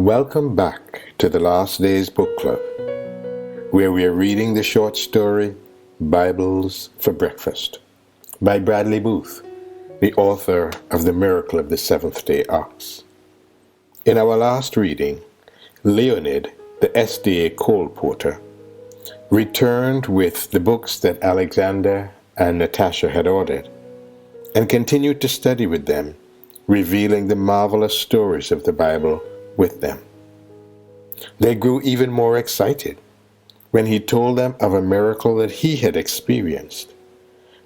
Welcome back to the Last Days Book Club, where we are reading the short story Bibles for Breakfast by Bradley Booth, the author of The Miracle of the Seventh-Day Ox. In our last reading, Leonid, the SDA coal porter, returned with the books that Alexander and Natasha had ordered, and continued to study with them, revealing the marvelous stories of the Bible with them. They grew even more excited when he told them of a miracle that he had experienced,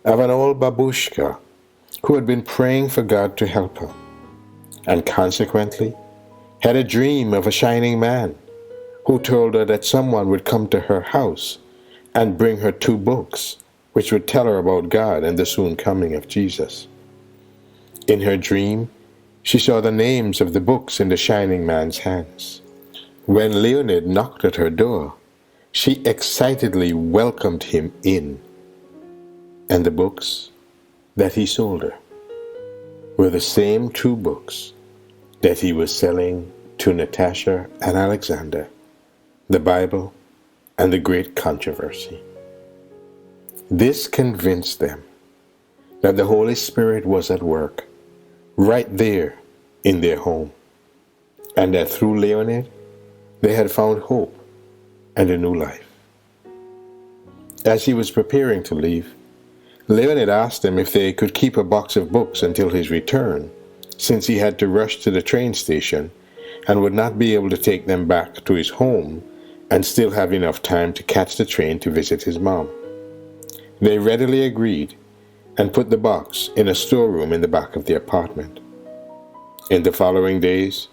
of an old babushka who had been praying for God to help her, and consequently had a dream of a shining man who told her that someone would come to her house and bring her 2 books, which would tell her about God and the soon coming of Jesus. In her dream, she saw the names of the books in the shining man's hands. When Leonid knocked at her door, she excitedly welcomed him in, and the books that he sold her were the same 2 books that he was selling to Natasha and Alexander, the Bible and the Great Controversy. This convinced them that the Holy Spirit was at work right there in their home, and that through Leonid, they had found hope and a new life. As he was preparing to leave, Leonid asked them if they could keep a box of books until his return, since he had to rush to the train station and would not be able to take them back to his home and still have enough time to catch the train to visit his mom. They readily agreed and put the box in a storeroom in the back of the apartment. In the following days,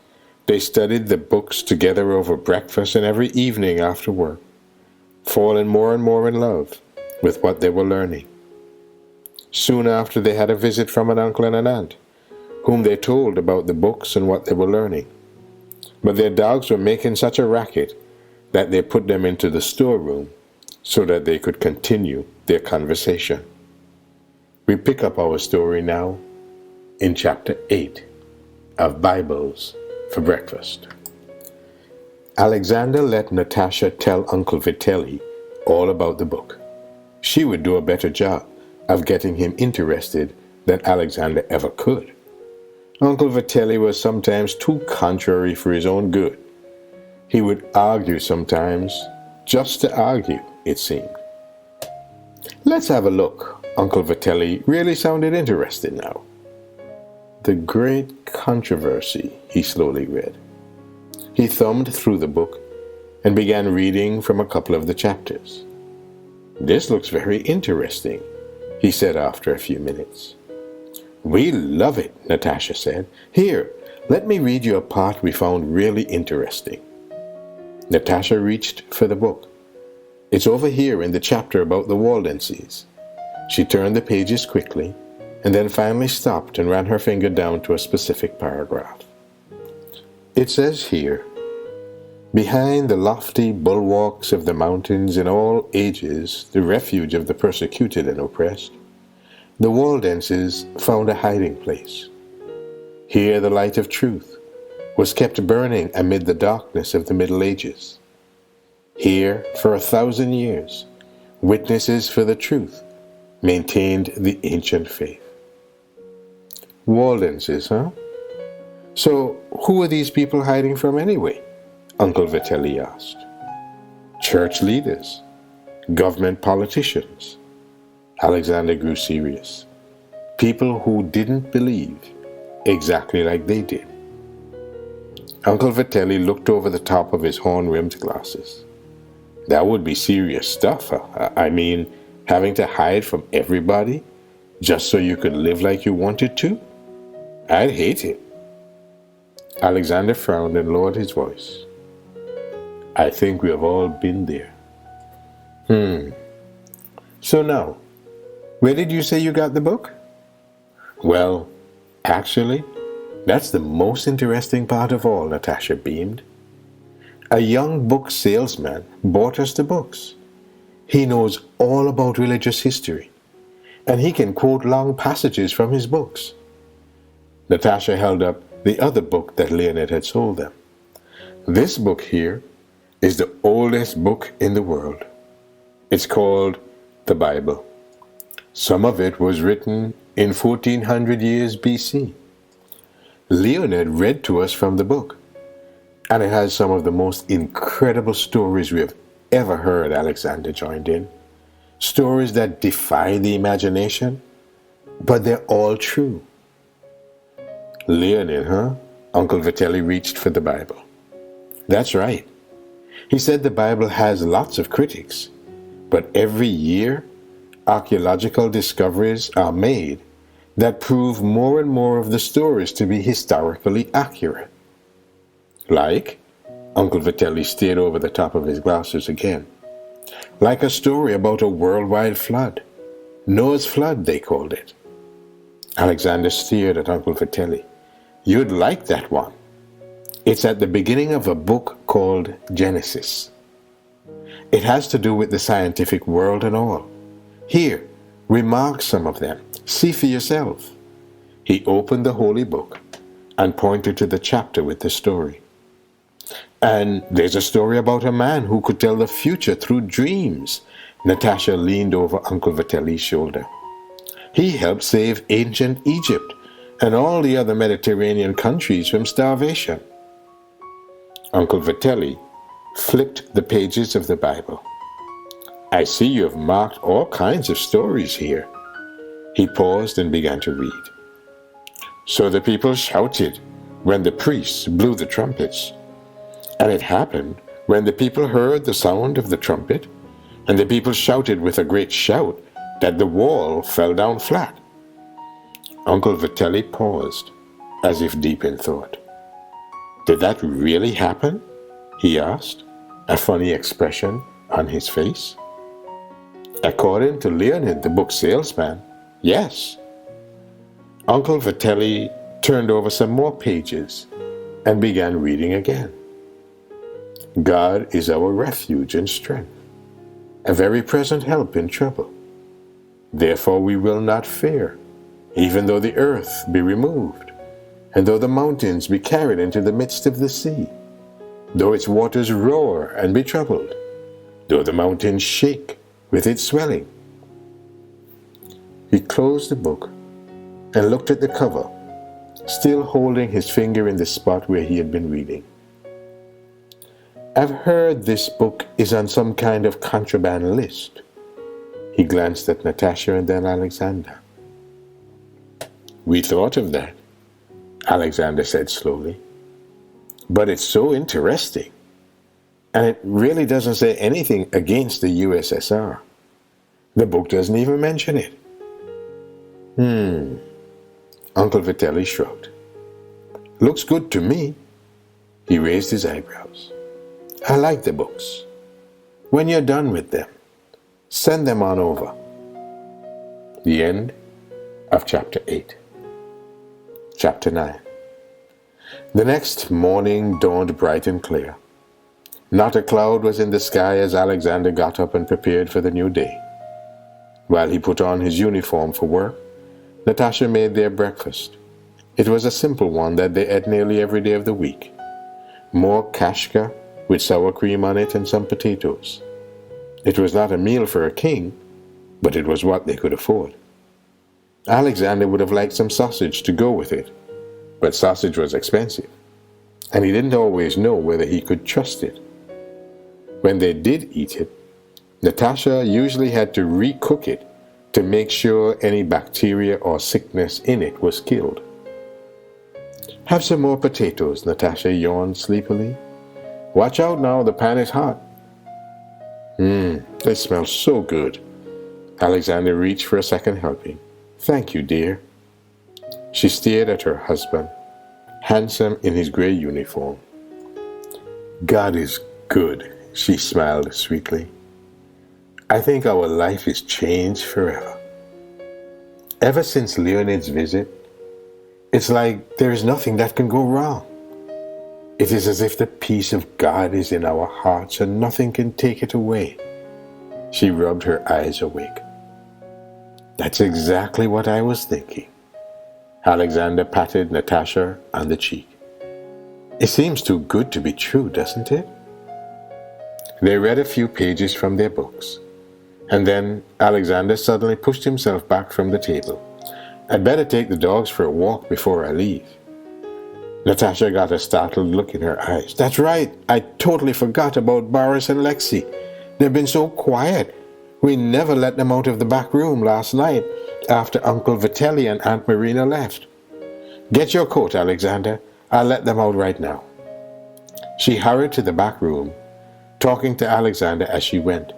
they studied the books together over breakfast and every evening after work, falling more and more in love with what they were learning. Soon after, they had a visit from an uncle and an aunt, whom they told about the books and what they were learning. But their dogs were making such a racket that they put them into the storeroom so that they could continue their conversation. We pick up our story now in chapter 8 of Bibles for Breakfast. Alexander let Natasha tell Uncle Vitelli all about the book. She would do a better job of getting him interested than Alexander ever could. Uncle Vitelli was sometimes too contrary for his own good. He would argue sometimes, just to argue, it seemed. Let's have a look. Uncle Vitelli really sounded interested now. The Great Controversy, he slowly read. He thumbed through the book and began reading from a couple of the chapters. This looks very interesting, he said after a few minutes. We love it, Natasha said. Here, let me read you a part we found really interesting. Natasha reached for the book. It's over here in the chapter about the Waldenses. She turned the pages quickly and then finally stopped and ran her finger down to a specific paragraph. It says here, behind the lofty bulwarks of the mountains in all ages, the refuge of the persecuted and oppressed, the Waldenses found a hiding place. Here the light of truth was kept burning amid the darkness of the Middle Ages. Here, for 1,000 years, witnesses for the truth maintained the ancient faith. Waldenses, huh? So, who are these people hiding from anyway? Uncle Vitelli asked. Church leaders, government politicians. Alexander grew serious. People who didn't believe exactly like they did. Uncle Vitelli looked over the top of his horn-rimmed glasses. That would be serious stuff. I mean, having to hide from everybody just so you could live like you wanted to? I'd hate it. Alexander frowned and lowered his voice. I think we have all been there. So now, where did you say you got the book? Well, actually, that's the most interesting part of all, Natasha beamed. A young book salesman bought us the books. He knows all about religious history, and he can quote long passages from his books. Natasha held up the other book that Leonid had sold them. This book here is the oldest book in the world. It's called the Bible. Some of it was written in 1400 years BC. Leonid read to us from the book, and it has some of the most incredible stories we have ever heard. Alexander joined in. Stories that defy the imagination, but they're all true. Leonid, huh? Uncle Vitelli reached for the Bible. That's right. He said the Bible has lots of critics, but every year, archaeological discoveries are made that prove more and more of the stories to be historically accurate. Like, Uncle Vitelli stared over the top of his glasses again. Like a story about a worldwide flood. Noah's flood, they called it. Alexander stared at Uncle Vitelli. You'd like that one. It's at the beginning of a book called Genesis. It has to do with the scientific world and all. Here, remark some of them. See for yourself. He opened the holy book and pointed to the chapter with the story. And there's a story about a man who could tell the future through dreams. Natasha leaned over Uncle Vitelli's shoulder. He helped save ancient Egypt and all the other Mediterranean countries from starvation. Uncle Vitelli flipped the pages of the Bible. I see you have marked all kinds of stories here. He paused and began to read. So the people shouted when the priests blew the trumpets. And it happened when the people heard the sound of the trumpet, and the people shouted with a great shout, that the wall fell down flat. Uncle Vitelli paused, as if deep in thought. Did that really happen? He asked, a funny expression on his face. According to Leonid, the book salesman, yes. Uncle Vitelli turned over some more pages and began reading again. God is our refuge and strength, a very present help in trouble. Therefore we will not fear, even though the earth be removed, and though the mountains be carried into the midst of the sea, though its waters roar and be troubled, though the mountains shake with its swelling. He closed the book and looked at the cover, still holding his finger in the spot where he had been reading. I've heard this book is on some kind of contraband list. He glanced at Natasha and then Alexander. We thought of that, Alexander said slowly. But it's so interesting. And it really doesn't say anything against the USSR. The book doesn't even mention it. Uncle Vitelli shrugged. Looks good to me. He raised his eyebrows. I like the books. When you're done with them, send them on over. The end of chapter 8. Chapter 9. The next morning dawned bright and clear. Not a cloud was in the sky as Alexander got up and prepared for the new day. While he put on his uniform for work, Natasha made their breakfast. It was a simple one that they ate nearly every day of the week. More kashka with sour cream on it and some potatoes. It was not a meal for a king, but it was what they could afford. Alexander would have liked some sausage to go with it, but sausage was expensive, and he didn't always know whether he could trust it. When they did eat it, Natasha usually had to recook it to make sure any bacteria or sickness in it was killed. Have some more potatoes, Natasha yawned sleepily. Watch out now, the pan is hot. They smell so good. Alexander reached for a second helping. Thank you, dear. She stared at her husband, handsome in his gray uniform. God is good, she smiled sweetly. I think our life is changed forever. Ever since Leonid's visit, it's like there is nothing that can go wrong. It is as if the peace of God is in our hearts and nothing can take it away. She rubbed her eyes awake. That's exactly what I was thinking. Alexander patted Natasha on the cheek. It seems too good to be true, doesn't it? They read a few pages from their books, and then Alexander suddenly pushed himself back from the table. I'd better take the dogs for a walk before I leave. Natasha got a startled look in her eyes. That's right, I totally forgot about Boris and Lexi. They've been so quiet. We never let them out of the back room last night after Uncle Vitelli and Aunt Marina left. Get your coat, Alexander. I'll let them out right now. She hurried to the back room, talking to Alexander as she went.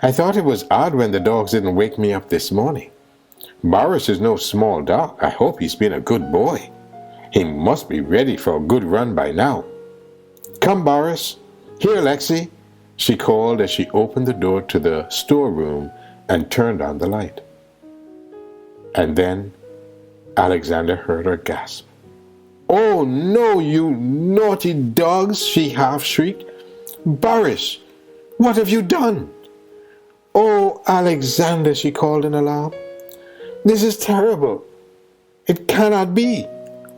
I thought it was odd when the dogs didn't wake me up this morning. Boris is no small dog. I hope he's been a good boy. He must be ready for a good run by now. Come, Boris. Here, Lexi, she called as she opened the door to the storeroom and turned on the light. And then Alexander heard her gasp. Oh, no, you naughty dogs, she half shrieked. Boris, what have you done? Oh, Alexander, she called in alarm. This is terrible. It cannot be.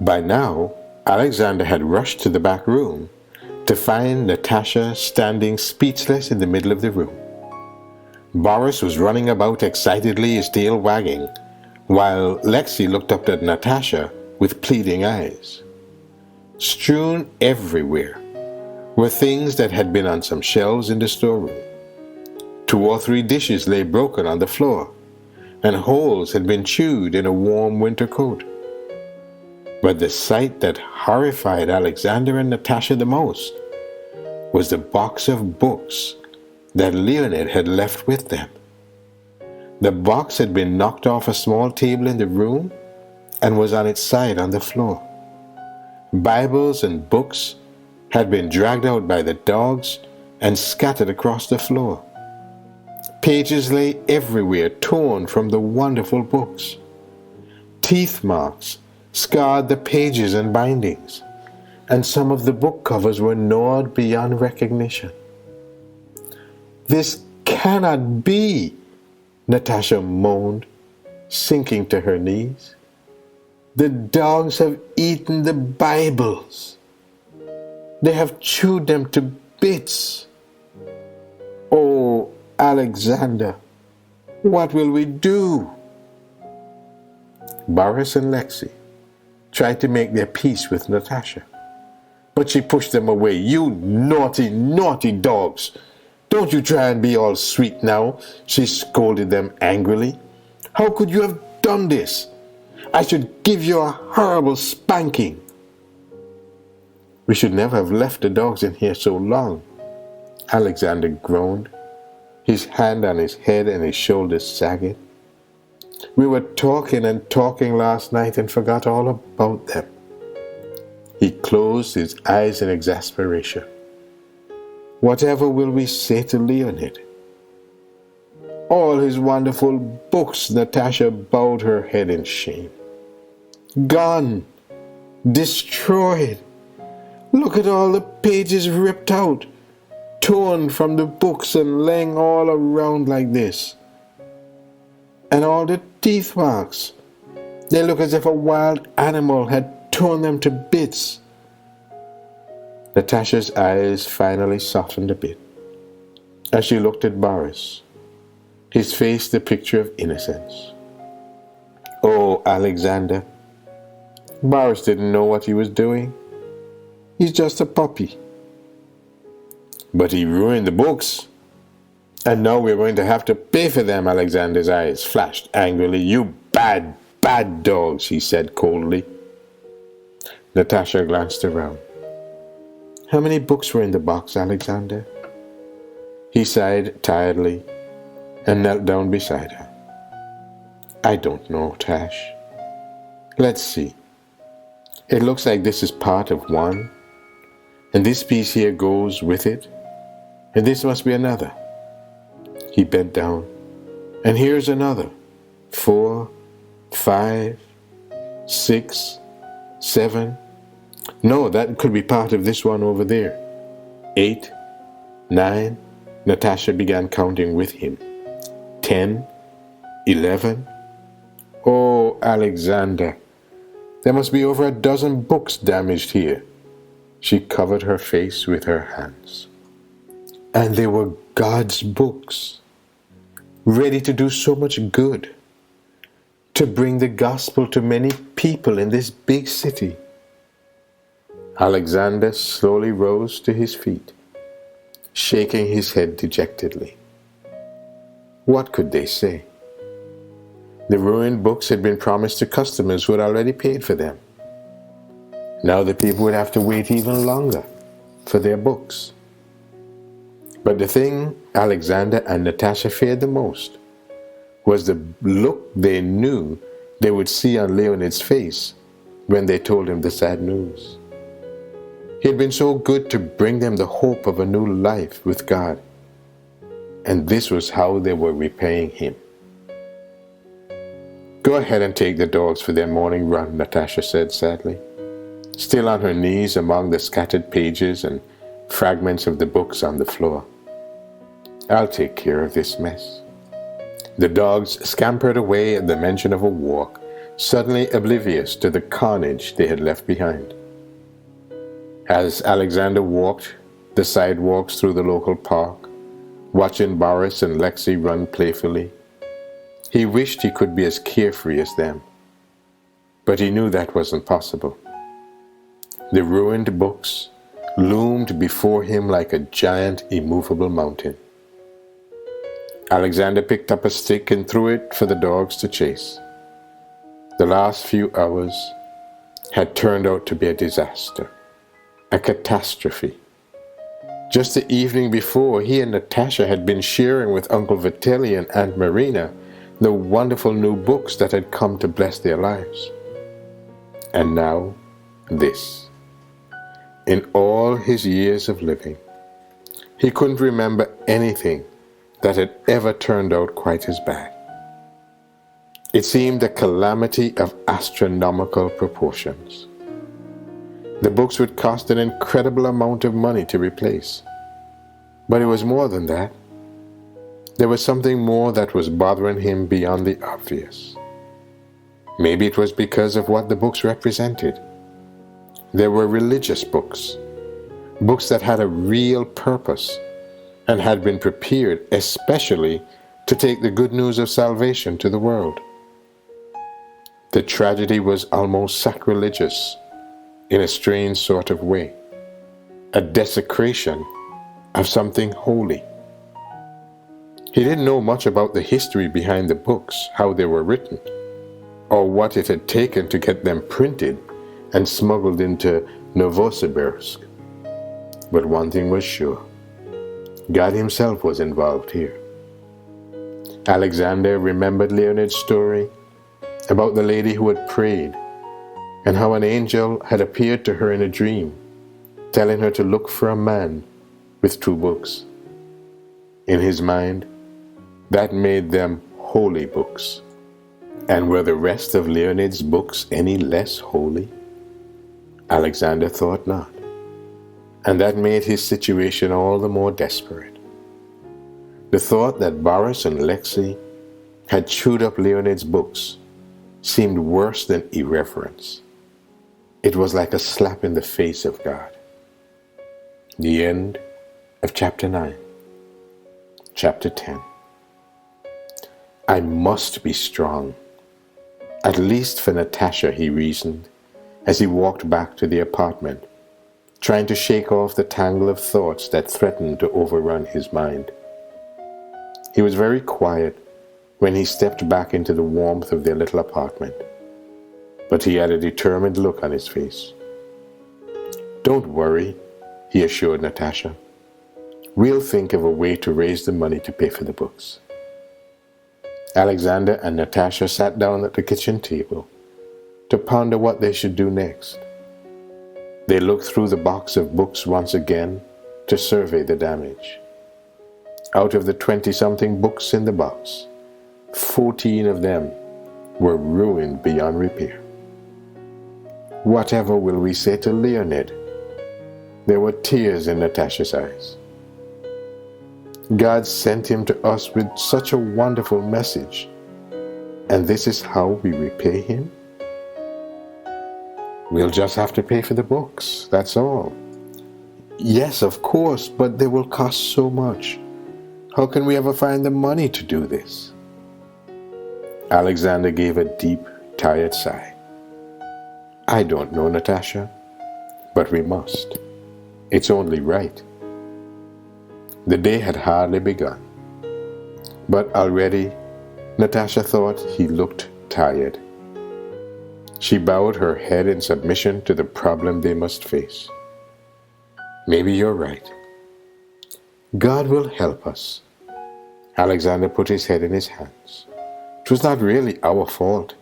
By now, Alexander had rushed to the back room to find Natasha standing speechless in the middle of the room. Boris was running about excitedly, his tail wagging, while Lexi looked up at Natasha with pleading eyes. Strewn everywhere were things that had been on some shelves in the storeroom. 2 or 3 dishes lay broken on the floor, and holes had been chewed in a warm winter coat. But the sight that horrified Alexander and Natasha the most was the box of books that Leonid had left with them. The box had been knocked off a small table in the room and was on its side on the floor. Bibles and books had been dragged out by the dogs and scattered across the floor. Pages lay everywhere, torn from the wonderful books. Teeth marks scarred the pages and bindings, and some of the book covers were gnawed beyond recognition. This cannot be, Natasha moaned, sinking to her knees. The dogs have eaten the Bibles. They have chewed them to bits. Oh, Alexander, what will we do? Boris and Lexi tried to make their peace with Natasha, but she pushed them away. You naughty, naughty dogs! Don't you try and be all sweet now, she scolded them angrily. How could you have done this? I should give you a horrible spanking. We should never have left the dogs in here so long, Alexander groaned, his hand on his head and his shoulders sagging. We were talking and talking last night and forgot all about them. He closed his eyes in exasperation. Whatever will we say to Leonid? All his wonderful books, Natasha bowed her head in shame. Gone, destroyed. Look at all the pages ripped out, torn from the books and laying all around like this. And all the teeth marks. They look as if a wild animal had torn them to bits. Natasha's eyes finally softened a bit as she looked at Boris, his face the picture of innocence. Oh, Alexander, Boris didn't know what he was doing. He's just a puppy. But he ruined the books. And now we're going to have to pay for them, Alexander's eyes flashed angrily. You bad, bad dogs, he said coldly. Natasha glanced around. How many books were in the box, Alexander? He sighed tiredly and knelt down beside her. I don't know, Tash. Let's see. It looks like this is part of one, and this piece here goes with it, and this must be another. He bent down, and here's another. 4, 5, 6, 7. No, that could be part of this one over there. 8, 9. Natasha began counting with him. 10, 11. Oh, Alexander, there must be over a dozen books damaged here. She covered her face with her hands. And they were God's books, ready to do so much good, to bring the gospel to many people in this big city. Alexander slowly rose to his feet, shaking his head dejectedly. What could they say? The ruined books had been promised to customers who had already paid for them. Now the people would have to wait even longer for their books. But the thing Alexander and Natasha feared the most was the look they knew they would see on Leonid's face when they told him the sad news. He had been so good to bring them the hope of a new life with God, and this was how they were repaying him. Go ahead and take the dogs for their morning run, Natasha said sadly, still on her knees among the scattered pages and fragments of the books on the floor. I'll take care of this mess. The dogs scampered away at the mention of a walk, suddenly oblivious to the carnage they had left behind. As Alexander walked the sidewalks through the local park, watching Boris and Lexi run playfully, he wished he could be as carefree as them. But he knew that wasn't possible. The ruined books loomed before him like a giant immovable mountain. Alexander picked up a stick and threw it for the dogs to chase. The last few hours had turned out to be a disaster, a catastrophe. Just the evening before, he and Natasha had been sharing with Uncle Vitaly and Aunt Marina the wonderful new books that had come to bless their lives. And now, this. In all his years of living, he couldn't remember anything that had ever turned out quite as bad. It seemed a calamity of astronomical proportions. The books would cost an incredible amount of money to replace. But it was more than that. There was something more that was bothering him beyond the obvious. Maybe it was because of what the books represented. There were religious books, books that had a real purpose and had been prepared especially to take the good news of salvation to the world. The tragedy was almost sacrilegious in a strange sort of way, a desecration of something holy. He didn't know much about the history behind the books, how they were written, or what it had taken to get them printed and smuggled into Novosibirsk. But one thing was sure. God himself was involved here. Alexander remembered Leonid's story about the lady who had prayed and how an angel had appeared to her in a dream, telling her to look for a man with 2 books. In his mind, that made them holy books. And were the rest of Leonid's books any less holy? Alexander thought not. And that made his situation all the more desperate. The thought that Boris and Lexi had chewed up Leonid's books seemed worse than irreverence. It was like a slap in the face of God. The end of chapter 9. Chapter 10. I must be strong, at least for Natasha, he reasoned, as he walked back to the apartment, trying to shake off the tangle of thoughts that threatened to overrun his mind. He was very quiet when he stepped back into the warmth of their little apartment, but he had a determined look on his face. Don't worry, he assured Natasha. We'll think of a way to raise the money to pay for the books. Alexander and Natasha sat down at the kitchen table to ponder what they should do next. They looked through the box of books once again to survey the damage. Out of the 20-something books in the box, 14 of them were ruined beyond repair. Whatever will we say to Leonid? There were tears in Natasha's eyes. God sent him to us with such a wonderful message, and this is how we repay him? We'll just have to pay for the books, that's all, Yes, of course, but they will cost so much. How can we ever find the money to do this? Alexander gave a deep, tired sigh. I don't know, Natasha, but we must. It's only right. The day had hardly begun, but already Natasha thought he looked tired. She bowed her head in submission to the problem they must face. Maybe you're right. God will help us. Alexander put his head in his hands. It was not really our fault.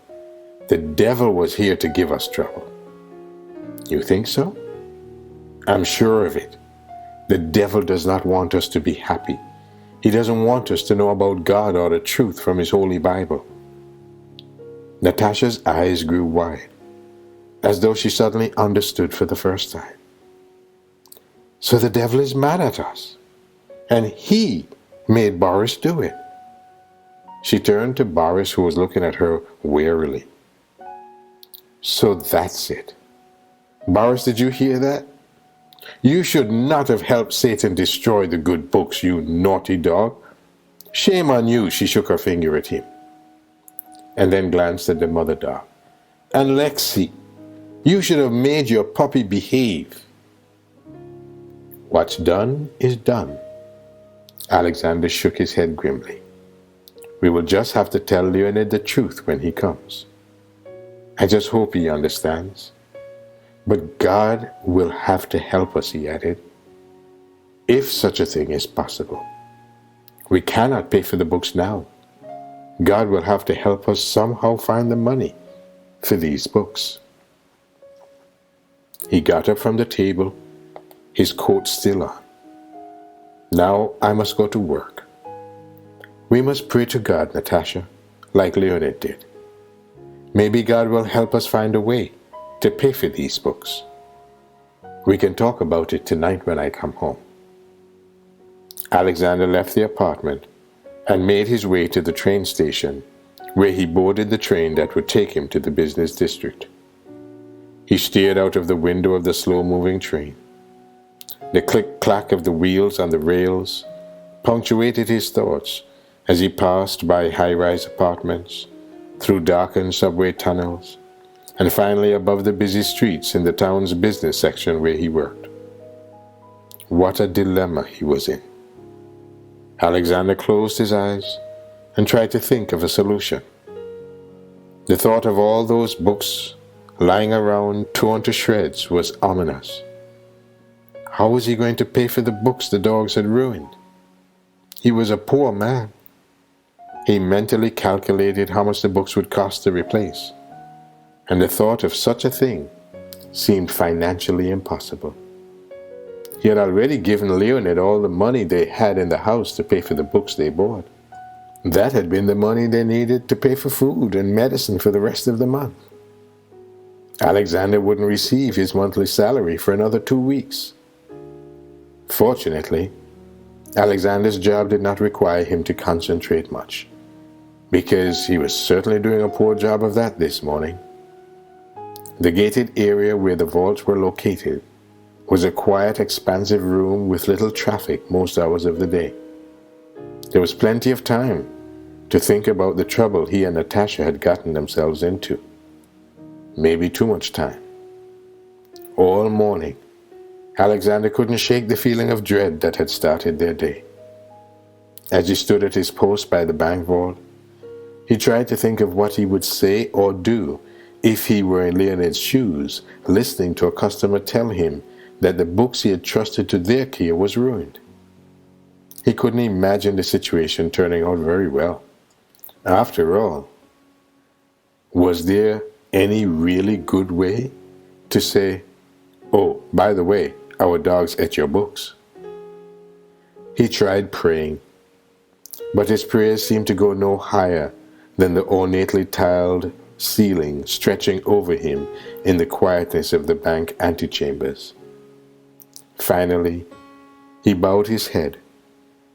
The devil was here to give us trouble. You think so? I'm sure of it. The devil does not want us to be happy. He doesn't want us to know about God or the truth from his holy Bible. Natasha's eyes grew wide, as though she suddenly understood for the first time. So the devil is mad at us, and he made Boris do it. She turned to Boris, who was looking at her warily. So that's it. Boris, did you hear that? You should not have helped Satan destroy the good books, you naughty dog. Shame on you, she shook her finger at him, and then glanced at the mother dog. And Lexi, you should have made your puppy behave. What's done is done. Alexander shook his head grimly. We will just have to tell Leonid the truth when he comes. I just hope he understands. But God will have to help us, he added, if such a thing is possible. We cannot pay for the books now. God will have to help us somehow find the money for these books. He got up from the table, his coat still on. Now I must go to work. We must pray to God, Natasha, like Leonid did. Maybe God will help us find a way to pay for these books. We can talk about it tonight when I come home. Alexander left the apartment and made his way to the train station, where he boarded the train that would take him to the business district. He stared out of the window of the slow-moving train. The click-clack of the wheels on the rails punctuated his thoughts as he passed by high-rise apartments, through darkened subway tunnels, and finally above the busy streets in the town's business section where he worked. What a dilemma he was in. Alexander closed his eyes and tried to think of a solution. The thought of all those books lying around torn to shreds was ominous. How was he going to pay for the books the dogs had ruined? He was a poor man. He mentally calculated how much the books would cost to replace, and the thought of such a thing seemed financially impossible. He had already given Leonid all the money they had in the house to pay for the books they bought. That had been the money they needed to pay for food and medicine for the rest of the month. Alexander wouldn't receive his monthly salary for another 2 weeks. Fortunately, Alexander's job did not require him to concentrate much, because he was certainly doing a poor job of that this morning. The gated area where the vaults were located was a quiet, expansive room with little traffic most hours of the day. There was plenty of time to think about the trouble he and Natasha had gotten themselves into. Maybe too much time. All morning, Alexander couldn't shake the feeling of dread that had started their day. As he stood at his post by the bank vault, he tried to think of what he would say or do if he were in Leonid's shoes, listening to a customer tell him that the books he had trusted to their care was ruined. He couldn't imagine the situation turning out very well. After all, was there any really good way to say, "Oh, by the way, our dogs ate your books"? He tried praying, but his prayers seemed to go no higher than the ornately tiled ceiling stretching over him in the quietness of the bank antechambers. Finally, he bowed his head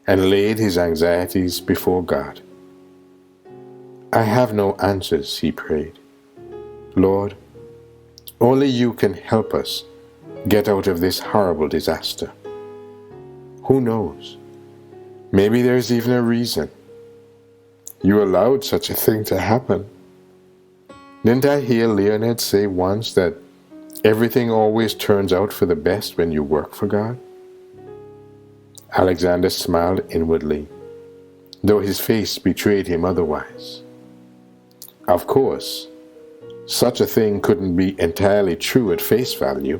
and laid his anxieties before God. "I have no answers," he prayed. "Lord, only you can help us get out of this horrible disaster? Who knows? Maybe there's even a reason. You allowed such a thing to happen. Didn't I hear Leonid say once that everything always turns out for the best when you work for God? Alexander smiled inwardly, though his face betrayed him otherwise. Of course, such a thing couldn't be entirely true at face value,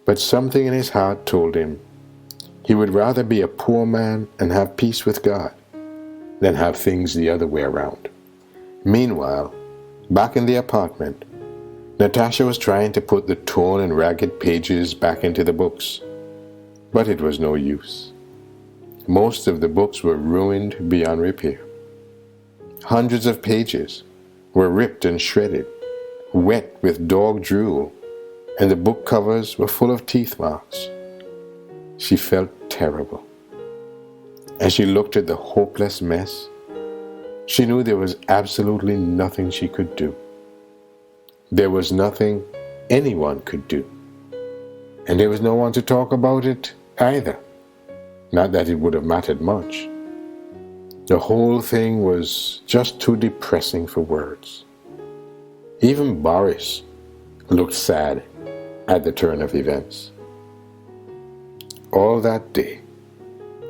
but something in his heart told him he would rather be a poor man and have peace with God than have things the other way around. Meanwhile, back in the apartment, Natasha was trying to put the torn and ragged pages back into the books, but it was no use. Most of the books were ruined beyond repair. Hundreds of pages were ripped and shredded, wet with dog drool, and the book covers were full of teeth marks. She felt terrible. As she looked at the hopeless mess, she knew there was absolutely nothing she could do. There was nothing anyone could do. And there was no one to talk about it either. Not that it would have mattered much. The whole thing was just too depressing for words. Even Boris looked sad at the turn of events. All that day,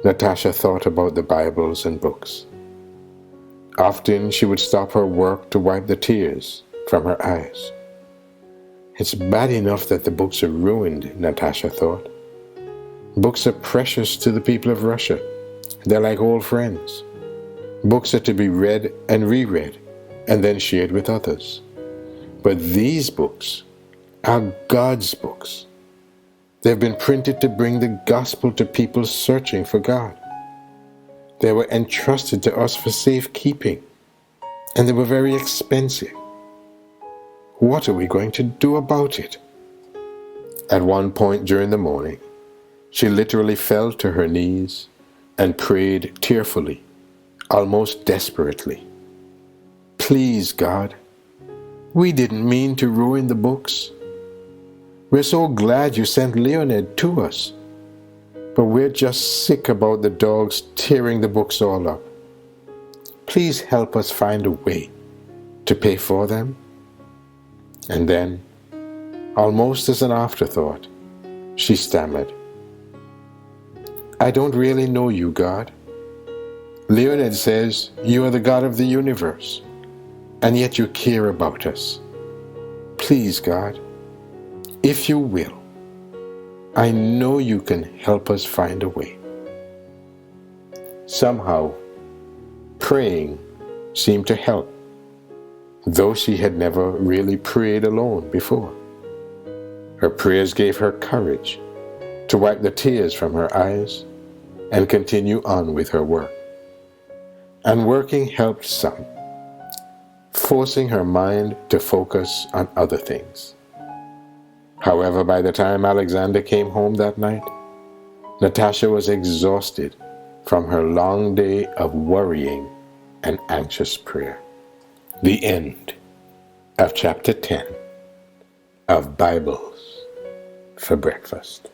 Natasha thought about the Bibles and books. Often she would stop her work to wipe the tears from her eyes. It's bad enough that the books are ruined, Natasha thought. Books are precious to the people of Russia. They're like old friends. Books are to be read and reread and then shared with others. But these books are God's books. They've been printed to bring the gospel to people searching for God. They were entrusted to us for safekeeping, and they were very expensive. What are we going to do about it? At one point during the morning, she literally fell to her knees and prayed tearfully, almost desperately. Please, God, we didn't mean to ruin the books. We're so glad you sent Leonid to us, but we're just sick about the dogs tearing the books all up. Please help us find a way to pay for them. And then, almost as an afterthought, she stammered, I don't really know you, God. Leonid says you are the God of the universe, and yet you care about us. Please, God, if you will, I know you can help us find a way. Somehow, praying seemed to help, though she had never really prayed alone before. Her prayers gave her courage to wipe the tears from her eyes and continue on with her work. And working helped some, forcing her mind to focus on other things. However, by the time Alexander came home that night, Natasha was exhausted from her long day of worrying and anxious prayer. The end of Chapter 10 of Bibles for Breakfast.